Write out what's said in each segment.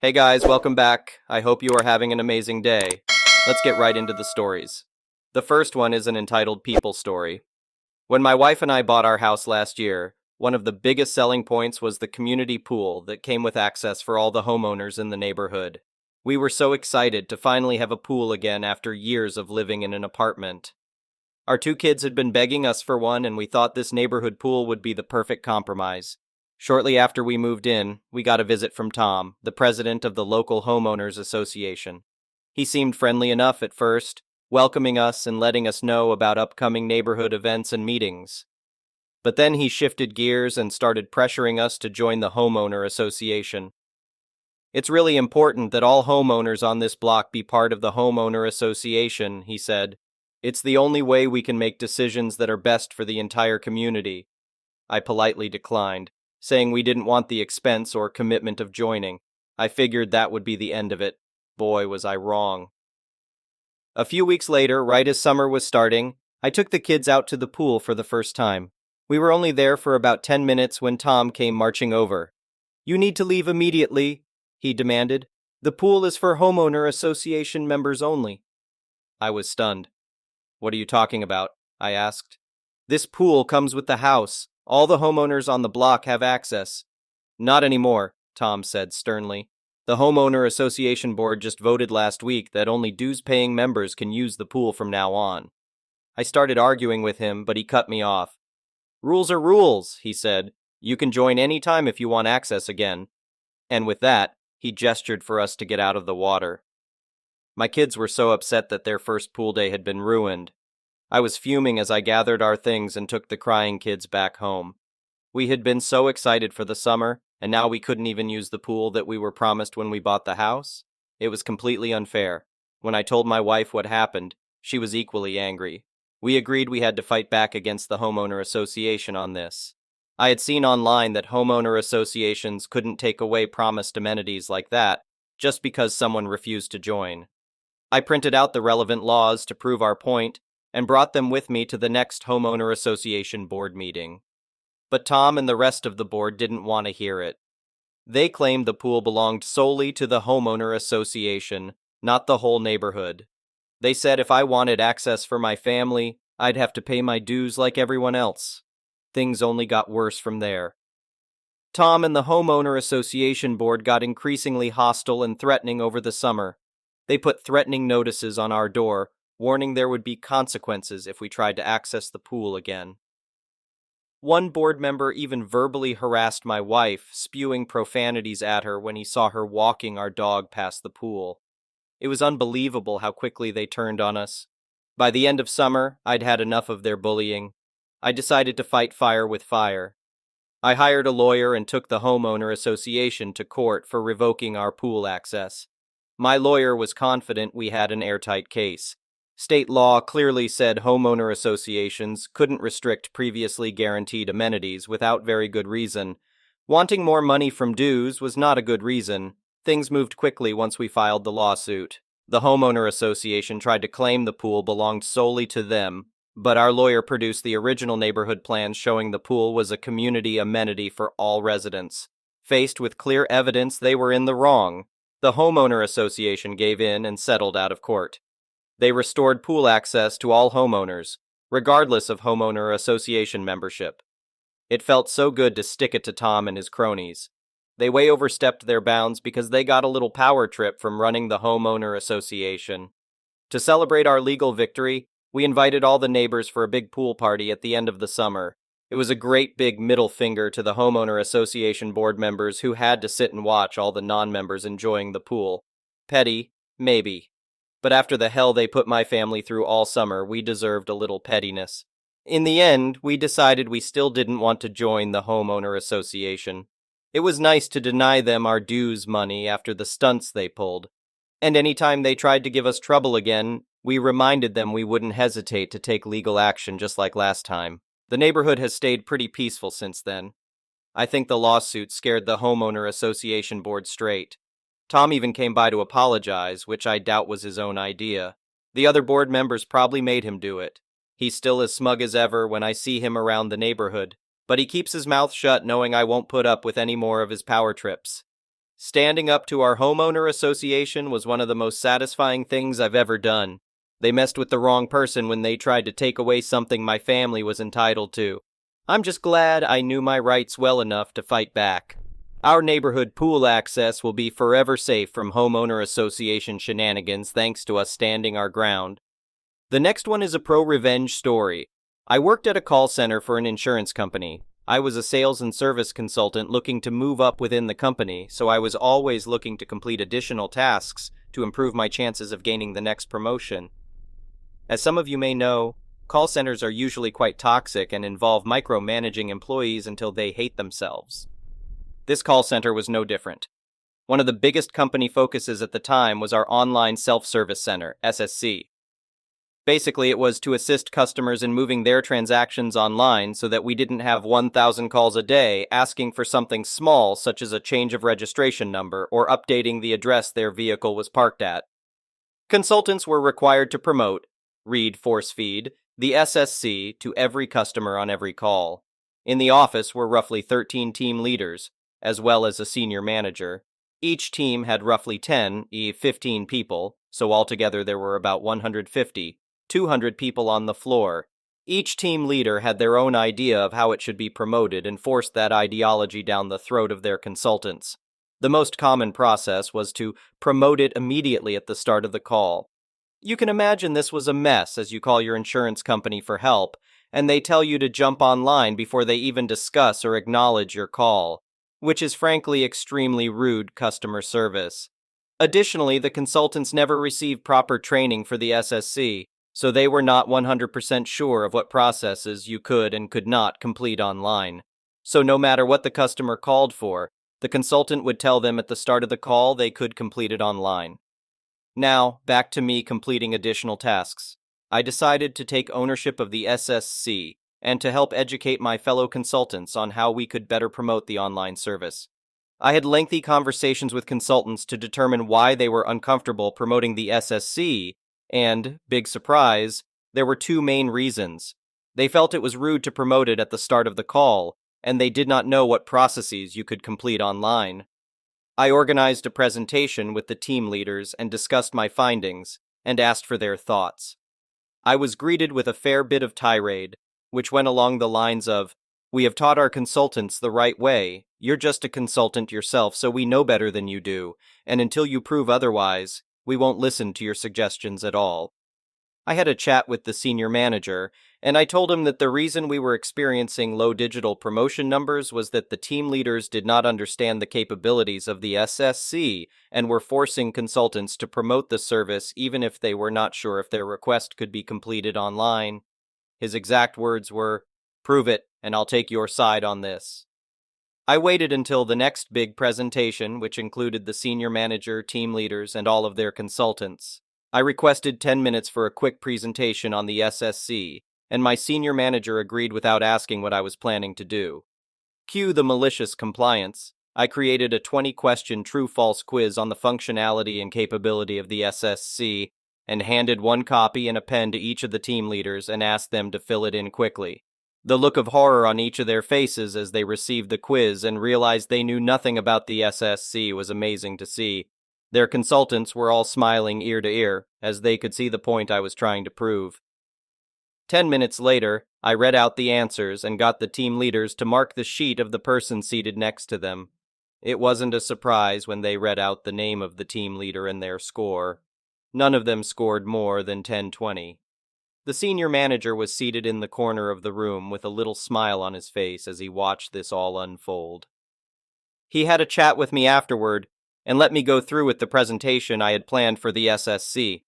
Hey guys, welcome back. I hope you are having an amazing day. Let's get right into the stories. The first one is an entitled People Story. When my wife and I bought our house last year, one of the biggest selling points was the community pool that came with access for all the homeowners in the neighborhood. We were so excited to finally have a pool again after years of living in an apartment. Our two kids had been begging us for one, and we thought this neighborhood pool would be the perfect compromise. Shortly after we moved in, we got a visit from Tom, the president of the local homeowners association. He seemed friendly enough at first, welcoming us and letting us know about upcoming neighborhood events and meetings. But then he shifted gears and started pressuring us to join the homeowner association. It's really important that all homeowners on this block be part of the homeowner association, he said. It's the only way we can make decisions that are best for the entire community. I politely declined, saying we didn't want the expense or commitment of joining. I figured that would be the end of it. Boy, was I wrong. A few weeks later, right as summer was starting, I took the kids out to the pool for the first time. We were only there for about 10 minutes when Tom came marching over. "You need to leave immediately," he demanded. "The pool is for homeowner association members only." I was stunned. "What are you talking about?" I asked. "This pool comes with the house. All the homeowners on the block have access." "Not anymore," Tom said sternly. "The homeowner association board just voted last week that only dues-paying members can use the pool from now on." I started arguing with him, but he cut me off. "Rules are rules," he said. "You can join any time if you want access again." And with that, he gestured for us to get out of the water. My kids were so upset that their first pool day had been ruined. I was fuming as I gathered our things and took the crying kids back home. We had been so excited for the summer, and now we couldn't even use the pool that we were promised when we bought the house? It was completely unfair. When I told my wife what happened, she was equally angry. We agreed we had to fight back against the homeowner association on this. I had seen online that homeowner associations couldn't take away promised amenities like that just because someone refused to join. I printed out the relevant laws to prove our point and brought them with me to the next homeowner association board meeting. But Tom and the rest of the board didn't want to hear it. They claimed the pool belonged solely to the homeowner association, not the whole neighborhood. They said if I wanted access for my family, I'd have to pay my dues like everyone else. Things only got worse from there. Tom and the homeowner association board got increasingly hostile and threatening over the summer. They put threatening notices on our door, warning there would be consequences if we tried to access the pool again. One board member even verbally harassed my wife, spewing profanities at her when he saw her walking our dog past the pool. It was unbelievable how quickly they turned on us. By the end of summer, I'd had enough of their bullying. I decided to fight fire with fire. I hired a lawyer and took the homeowner association to court for revoking our pool access. My lawyer was confident we had an airtight case. State law clearly said homeowner associations couldn't restrict previously guaranteed amenities without very good reason. Wanting more money from dues was not a good reason. Things moved quickly once we filed the lawsuit. The homeowner association tried to claim the pool belonged solely to them, but our lawyer produced the original neighborhood plans showing the pool was a community amenity for all residents. Faced with clear evidence they were in the wrong, the homeowner association gave in and settled out of court. They restored pool access to all homeowners, regardless of homeowner association membership. It felt so good to stick it to Tom and his cronies. They way overstepped their bounds because they got a little power trip from running the homeowner association. To celebrate our legal victory, we invited all the neighbors for a big pool party at the end of the summer. It was a great big middle finger to the homeowner association board members who had to sit and watch all the non-members enjoying the pool. Petty, maybe. But after the hell they put my family through all summer, we deserved a little pettiness. In the end, we decided we still didn't want to join the homeowner association. It was nice to deny them our dues money after the stunts they pulled. And anytime they tried to give us trouble again, we reminded them we wouldn't hesitate to take legal action just like last time. The neighborhood has stayed pretty peaceful since then. I think the lawsuit scared the homeowner association board straight. Tom even came by to apologize, which I doubt was his own idea. The other board members probably made him do it. He's still as smug as ever when I see him around the neighborhood, but he keeps his mouth shut knowing I won't put up with any more of his power trips. Standing up to our homeowner association was one of the most satisfying things I've ever done. They messed with the wrong person when they tried to take away something my family was entitled to. I'm just glad I knew my rights well enough to fight back. Our neighborhood pool access will be forever safe from homeowner association shenanigans thanks to us standing our ground. The next one is a pro-revenge story. I worked at a call center for an insurance company. I was a sales and service consultant looking to move up within the company, so I was always looking to complete additional tasks to improve my chances of gaining the next promotion. As some of you may know, call centers are usually quite toxic and involve micromanaging employees until they hate themselves. This call center was no different. One of the biggest company focuses at the time was our online self-service center, SSC. Basically, it was to assist customers in moving their transactions online so that we didn't have 1,000 calls a day asking for something small such as a change of registration number or updating the address their vehicle was parked at. Consultants were required to promote, read force feed, the SSC to every customer on every call. In the office were roughly 13 team leaders, as well as a senior manager. Each team had roughly 15 people, so altogether there were about 150. 200 people on the floor. Each team leader had their own idea of how it should be promoted and forced that ideology down the throat of their consultants. The most common process was to promote it immediately at the start of the call. You can imagine this was a mess as you call your insurance company for help, and they tell you to jump online before they even discuss or acknowledge your call, which is frankly extremely rude customer service. Additionally, the consultants never received proper training for the SSC, so they were not 100% sure of what processes you could and could not complete online. So no matter what the customer called for, the consultant would tell them at the start of the call they could complete it online. Now, back to me completing additional tasks. I decided to take ownership of the SSC and to help educate my fellow consultants on how we could better promote the online service. I had lengthy conversations with consultants to determine why they were uncomfortable promoting the SSC, and, big surprise, there were two main reasons. They felt it was rude to promote it at the start of the call, and they did not know what processes you could complete online. I organized a presentation with the team leaders and discussed my findings, and asked for their thoughts. I was greeted with a fair bit of tirade, which went along the lines of, "We have taught our consultants the right way. You're just a consultant yourself, so we know better than you do, and until you prove otherwise, we won't listen to your suggestions at all." I had a chat with the senior manager, and I told him that the reason we were experiencing low digital promotion numbers was that the team leaders did not understand the capabilities of the SSC and were forcing consultants to promote the service even if they were not sure if their request could be completed online. His exact words were, "Prove it, and I'll take your side on this." I waited until the next big presentation, which included the senior manager, team leaders, and all of their consultants. I requested 10 minutes for a quick presentation on the SSC, and my senior manager agreed without asking what I was planning to do. Cue the malicious compliance. I created a 20-question true-false quiz on the functionality and capability of the SSC, and handed one copy and a pen to each of the team leaders and asked them to fill it in quickly. The look of horror on each of their faces as they received the quiz and realized they knew nothing about the SSC was amazing to see. Their consultants were all smiling ear to ear, as they could see the point I was trying to prove. 10 minutes later, I read out the answers and got the team leaders to mark the sheet of the person seated next to them. It wasn't a surprise when they read out the name of the team leader and their score. None of them scored more than 10-20. The senior manager was seated in the corner of the room with a little smile on his face as he watched this all unfold. He had a chat with me afterward and let me go through with the presentation I had planned for the SSC.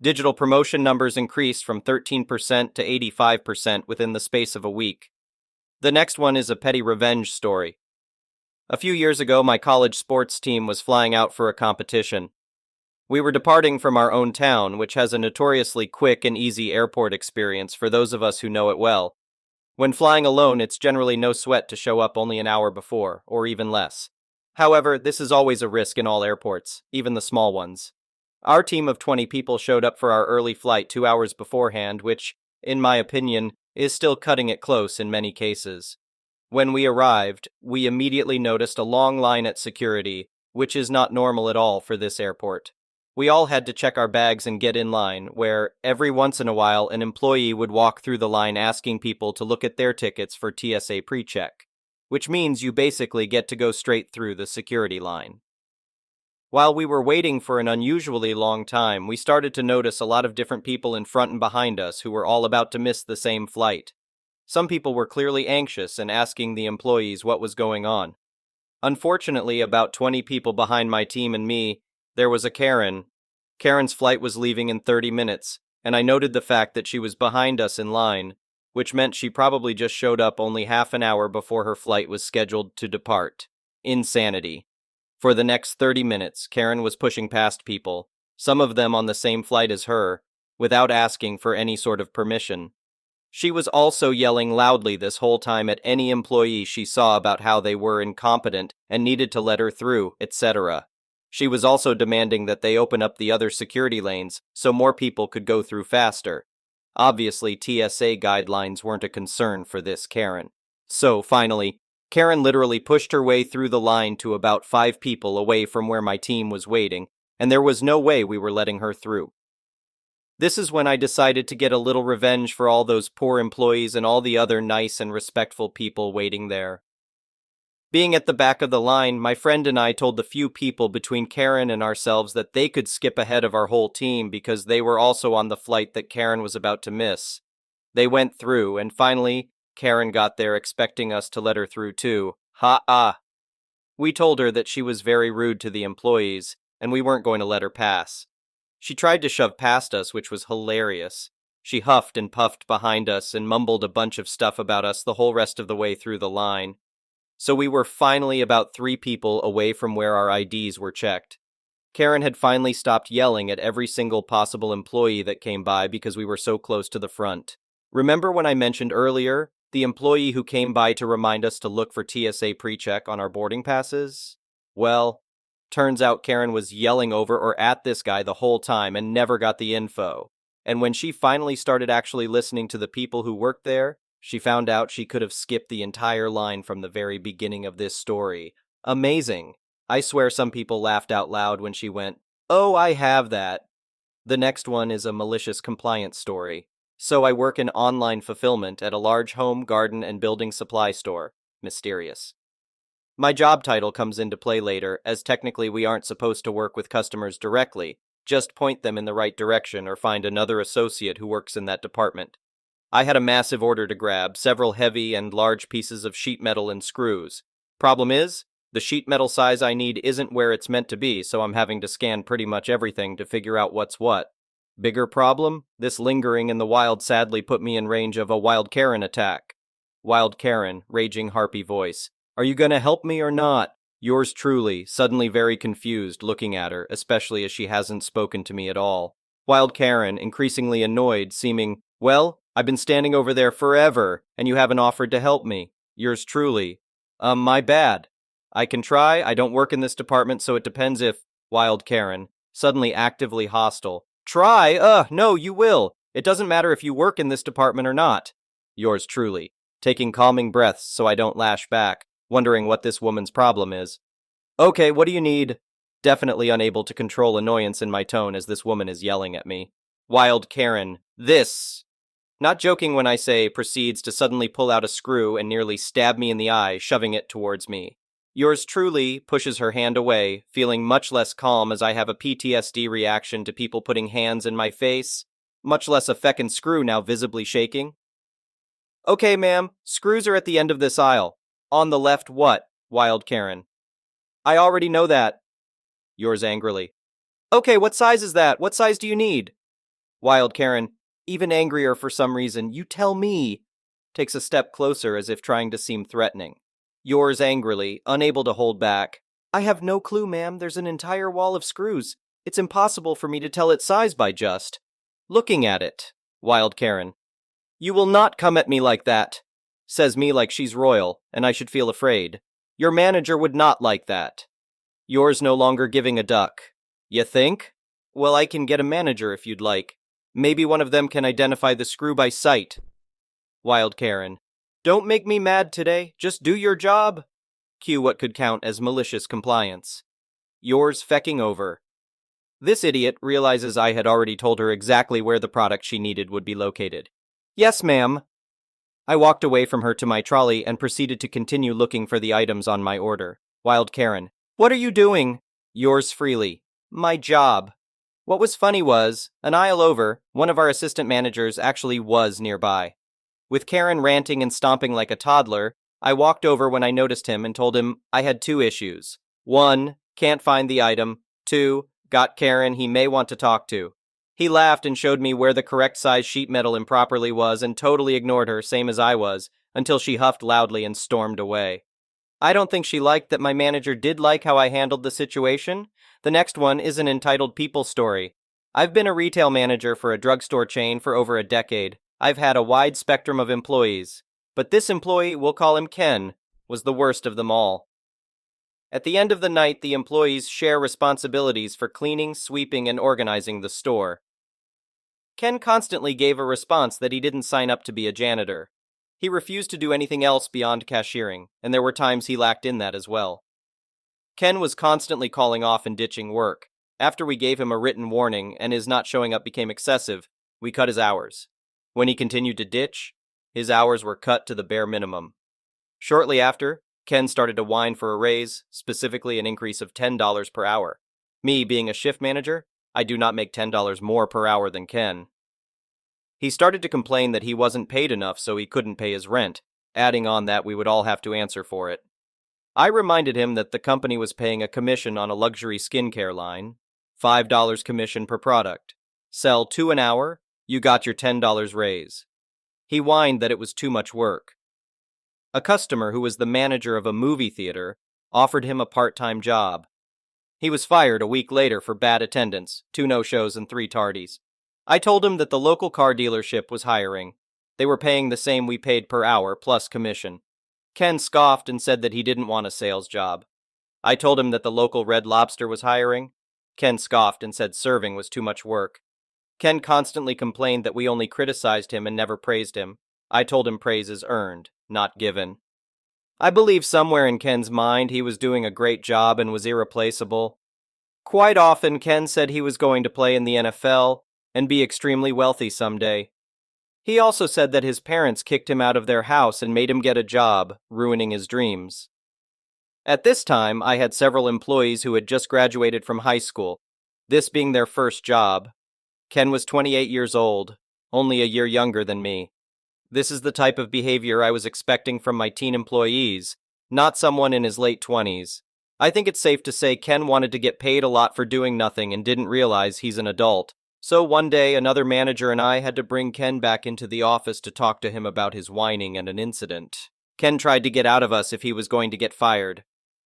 Digital promotion numbers increased from 13% to 85% within the space of a week. The next one is a petty revenge story. A few years ago, my college sports team was flying out for a competition. We were departing from our own town, which has a notoriously quick and easy airport experience for those of us who know it well. When flying alone, it's generally no sweat to show up only an hour before, or even less. However, this is always a risk in all airports, even the small ones. Our team of 20 people showed up for our early flight 2 hours beforehand, which, in my opinion, is still cutting it close in many cases. When we arrived, we immediately noticed a long line at security, which is not normal at all for this airport. We all had to check our bags and get in line, where every once in a while an employee would walk through the line asking people to look at their tickets for TSA pre-check, which means you basically get to go straight through the security line. While we were waiting for an unusually long time, we started to notice a lot of different people in front and behind us who were all about to miss the same flight. Some people were clearly anxious and asking the employees what was going on. Unfortunately, about 20 people behind my team and me, there was a Karen. Karen's flight was leaving in 30 minutes, and I noted the fact that she was behind us in line, which meant she probably just showed up only half an hour before her flight was scheduled to depart. Insanity. For the next 30 minutes, Karen was pushing past people, some of them on the same flight as her, without asking for any sort of permission. She was also yelling loudly this whole time at any employee she saw about how they were incompetent and needed to let her through, etc. She was also demanding that they open up the other security lanes so more people could go through faster. Obviously, TSA guidelines weren't a concern for this Karen. So, finally, Karen literally pushed her way through the line to about 5 people away from where my team was waiting, and there was no way we were letting her through. This is when I decided to get a little revenge for all those poor employees and all the other nice and respectful people waiting there. Being at the back of the line, my friend and I told the few people between Karen and ourselves that they could skip ahead of our whole team because they were also on the flight that Karen was about to miss. They went through, and finally, Karen got there expecting us to let her through too. Ha-ah. We told her that she was very rude to the employees, and we weren't going to let her pass. She tried to shove past us, which was hilarious. She huffed and puffed behind us and mumbled a bunch of stuff about us the whole rest of the way through the line. So we were finally about 3 people away from where our IDs were checked. Karen had finally stopped yelling at every single possible employee that came by because we were so close to the front. Remember when I mentioned earlier the employee who came by to remind us to look for TSA pre-check on our boarding passes? Well, turns out Karen was yelling over or at this guy the whole time and never got the info. And when she finally started actually listening to the people who worked there, she found out she could have skipped the entire line from the very beginning of this story. Amazing. I swear some people laughed out loud when she went, "Oh, I have that." The next one is a malicious compliance story. So I work in online fulfillment at a large home, garden, and building supply store. Mysterious. My job title comes into play later, as technically we aren't supposed to work with customers directly, just point them in the right direction or find another associate who works in that department. I had a massive order to grab, several heavy and large pieces of sheet metal and screws. Problem is, the sheet metal size I need isn't where it's meant to be, so I'm having to scan pretty much everything to figure out what's what. Bigger problem? This lingering in the wild sadly put me in range of a Wild Karen attack. Wild Karen, raging harpy voice. "Are you gonna help me or not?" Yours truly, suddenly very confused, looking at her, especially as she hasn't spoken to me at all. Wild Karen, increasingly annoyed, seeming, "Well, I've been standing over there forever, and you haven't offered to help me." Yours truly. My bad. I can try, I don't work in this department, so it depends if... Wild Karen, suddenly actively hostile. "Try? No, you will. It doesn't matter if you work in this department or not." Yours truly, taking calming breaths so I don't lash back, wondering what this woman's problem is. "Okay, what do you need?" Definitely unable to control annoyance in my tone as this woman is yelling at me. Wild Karen, this... Not joking when I say proceeds to suddenly pull out a screw and nearly stab me in the eye, shoving it towards me. Yours truly pushes her hand away, feeling much less calm as I have a PTSD reaction to people putting hands in my face, much less a feckin' screw now visibly shaking. "Okay, ma'am, screws are at the end of this aisle. On the left what?" Wild Karen. "I already know that." Yours angrily. "Okay, what size is that? What size do you need?" Wild Karen, even angrier for some reason. "You tell me." Takes a step closer as if trying to seem threatening. Yours angrily, unable to hold back. "I have no clue, ma'am. There's an entire wall of screws. It's impossible for me to tell its size by just looking at it." Wild Karen. "You will not come at me like that." Says me like she's royal, and I should feel afraid. "Your manager would not like that." Yours no longer giving a duck. "You think? Well, I can get a manager if you'd like. Maybe one of them can identify the screw by sight." Wild Karen. "Don't make me mad today. Just do your job." Cue what could count as malicious compliance. Yours fecking over. This idiot realizes I had already told her exactly where the product she needed would be located. Yes, ma'am. I walked away from her to my trolley and proceeded to continue looking for the items on my order. Wild Karen. What are you doing? Yours freely. My job. What was funny was, an aisle over, one of our assistant managers actually was nearby. With Karen ranting and stomping like a toddler, I walked over when I noticed him and told him I had two issues. 1. Can't find the item. 2. Got Karen he may want to talk to. He laughed and showed me where the correct size sheet metal improperly was and totally ignored her, same as I was, until she huffed loudly and stormed away. I don't think she liked that my manager did like how I handled the situation. The next one is an entitled people story. I've been a retail manager for a drugstore chain for over a decade. I've had a wide spectrum of employees. But this employee, we'll call him Ken, was the worst of them all. At the end of the night, the employees share responsibilities for cleaning, sweeping, and organizing the store. Ken constantly gave a response that he didn't sign up to be a janitor. He refused to do anything else beyond cashiering, and there were times he lacked in that as well. Ken was constantly calling off and ditching work. After we gave him a written warning and his not showing up became excessive, we cut his hours. When he continued to ditch, his hours were cut to the bare minimum. Shortly after, Ken started to whine for a raise, specifically an increase of $10 per hour. Me, being a shift manager, I do not make $10 more per hour than Ken. He started to complain that he wasn't paid enough so he couldn't pay his rent, adding on that we would all have to answer for it. I reminded him that the company was paying a commission on a luxury skincare line, $5 commission per product. Sell 2 an hour, you got your $10 raise. He whined that it was too much work. A customer who was the manager of a movie theater offered him a part-time job. He was fired a week later for bad attendance, 2 no-shows and 3 tardies. I told him that the local car dealership was hiring. They were paying the same we paid per hour plus commission. Ken scoffed and said that he didn't want a sales job. I told him that the local Red Lobster was hiring. Ken scoffed and said serving was too much work. Ken constantly complained that we only criticized him and never praised him. I told him praise is earned, not given. I believe somewhere in Ken's mind he was doing a great job and was irreplaceable. Quite often, Ken said he was going to play in the NFL and be extremely wealthy someday. He also said that his parents kicked him out of their house and made him get a job, ruining his dreams. At this time, I had several employees who had just graduated from high school, this being their first job. Ken was 28 years old, only a year younger than me. This is the type of behavior I was expecting from my teen employees, not someone in his late 20s. I think it's safe to say Ken wanted to get paid a lot for doing nothing and didn't realize he's an adult. So one day, another manager and I had to bring Ken back into the office to talk to him about his whining and an incident. Ken tried to get out of us if he was going to get fired.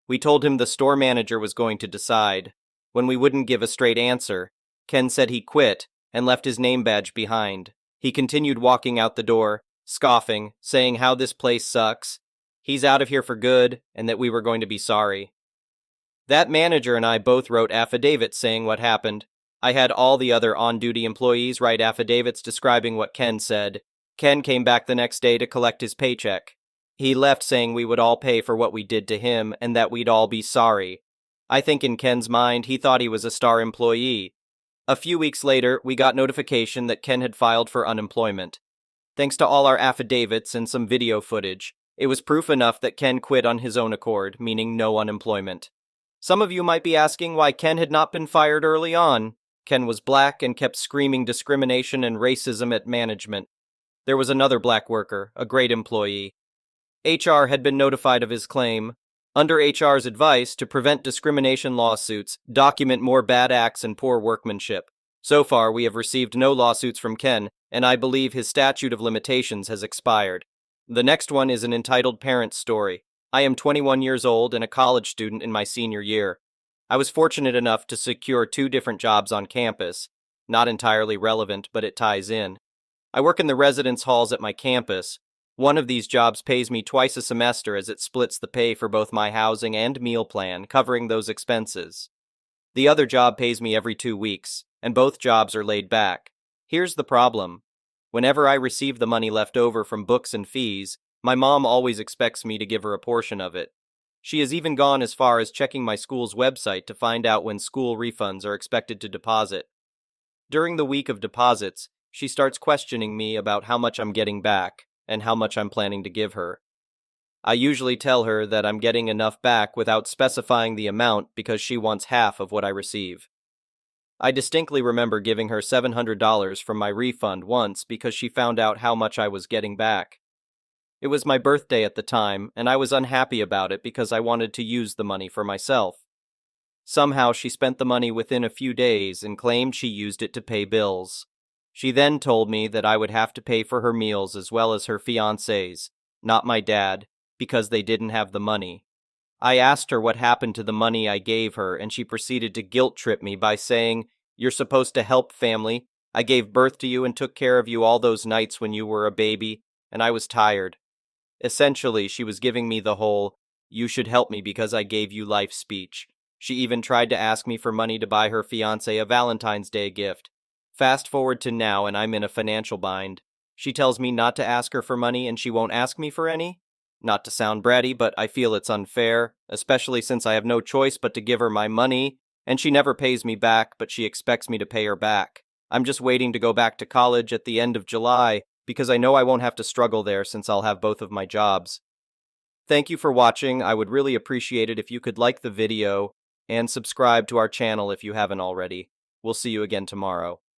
We told him the store manager was going to decide. When we wouldn't give a straight answer, Ken said he quit and left his name badge behind. He continued walking out the door, scoffing, saying how this place sucks, he's out of here for good, and that we were going to be sorry. That manager and I both wrote affidavits saying what happened. I had all the other on-duty employees write affidavits describing what Ken said. Ken came back the next day to collect his paycheck. He left saying we would all pay for what we did to him and that we'd all be sorry. I think in Ken's mind, he thought he was a star employee. A few weeks later, we got notification that Ken had filed for unemployment. Thanks to all our affidavits and some video footage, it was proof enough that Ken quit on his own accord, meaning no unemployment. Some of you might be asking why Ken had not been fired early on. Ken was black and kept screaming discrimination and racism at management. There was another black worker, a great employee. HR had been notified of his claim. Under HR's advice, to prevent discrimination lawsuits, document more bad acts and poor workmanship. So far, we have received no lawsuits from Ken, and I believe his statute of limitations has expired. The next one is an entitled parent story. I am 21 years old and a college student in my senior year. I was fortunate enough to secure 2 different jobs on campus. Not entirely relevant, but it ties in. I work in the residence halls at my campus. One of these jobs pays me twice a semester as it splits the pay for both my housing and meal plan, covering those expenses. The other job pays me every 2 weeks, and both jobs are laid back. Here's the problem. Whenever I receive the money left over from books and fees, my mom always expects me to give her a portion of it. She has even gone as far as checking my school's website to find out when school refunds are expected to deposit. During the week of deposits, she starts questioning me about how much I'm getting back and how much I'm planning to give her. I usually tell her that I'm getting enough back without specifying the amount because she wants half of what I receive. I distinctly remember giving her $700 from my refund once because she found out how much I was getting back. It was my birthday at the time, and I was unhappy about it because I wanted to use the money for myself. Somehow she spent the money within a few days and claimed she used it to pay bills. She then told me that I would have to pay for her meals as well as her fiancé's, not my dad, because they didn't have the money. I asked her what happened to the money I gave her, and she proceeded to guilt trip me by saying, "You're supposed to help family. I gave birth to you and took care of you all those nights when you were a baby, and I was tired." Essentially, she was giving me the whole, "you should help me because I gave you life" speech. She even tried to ask me for money to buy her fiancé a Valentine's Day gift. Fast forward to now, and I'm in a financial bind. She tells me not to ask her for money and she won't ask me for any? Not to sound bratty, but I feel it's unfair, especially since I have no choice but to give her my money, and she never pays me back, but she expects me to pay her back. I'm just waiting to go back to college at the end of July, because I know I won't have to struggle there since I'll have both of my jobs. Thank you for watching. I would really appreciate it if you could like the video and subscribe to our channel if you haven't already. We'll see you again tomorrow.